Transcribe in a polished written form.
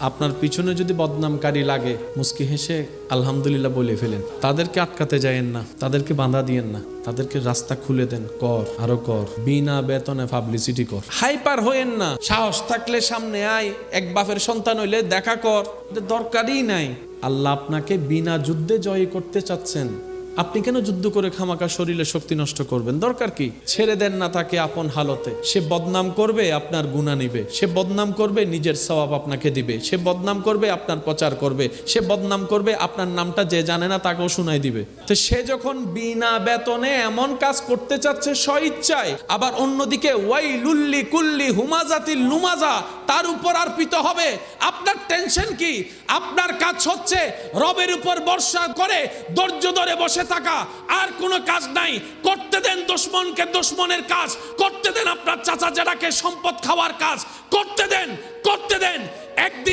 আপনার পিছনে যদি বদনামকারী লাগে মুস্কি হেসে আলহামদুলিল্লাহ বলে ফেলেন। তাদেরকে আটকাতে যায়েন না, তাদেরকে বাধা দিয়েন না, তাদেরকে রাস্তা খুলে দেন। কর, আরো কর, বিনা বেতনে পাবলিসিটি কর। হাইপার হইেন না, সাহস থাকলে সামনে আয়, এক বাপের সন্তান হইলে দেখা কর, দরকারই নাই। আল্লাহ আপনাকে বিনা যুদ্ধে জয় করতে চাচ্ছেন, আপনি কেন যুদ্ধ করে খামাকা শরীরে শক্তি নষ্ট করবেন? দরকার কি? ছেড়ে দেন না তাকে আপন হালতে। সে বদনাম করবে, আপনার গুনাহ নিবে। সে বদনাম করবে, নিজের সওয়াব আপনাকে দিবে। সে বদনাম করবে, আপনার প্রচার করবে। সে বদনাম করবে, আপনার নামটা যে জানে না তাকেও শোনাই দিবে। তো সে যখন বিনা বেতনে এমন কাজ করতে চাচ্ছে স্বইচ্ছায়, আবার অন্যদিকে ওয়াইলুল্লি কুল্লি হুমাজাতিল লুমাজা তার উপর অর্পিত হবে, আপনার টেনশন কি? আপনার কাজ হচ্ছে রবের উপর ভরসা করে ধৈর্য ধরে বসে থাকা, আর কোনো কাজ নাই। করতে দেন দুশমনকে দুশমনের কাজ, করতে দেন আপনার চাচা জেঠাকে সম্পদ খাওয়ার কাজ, করতে দেন একদিন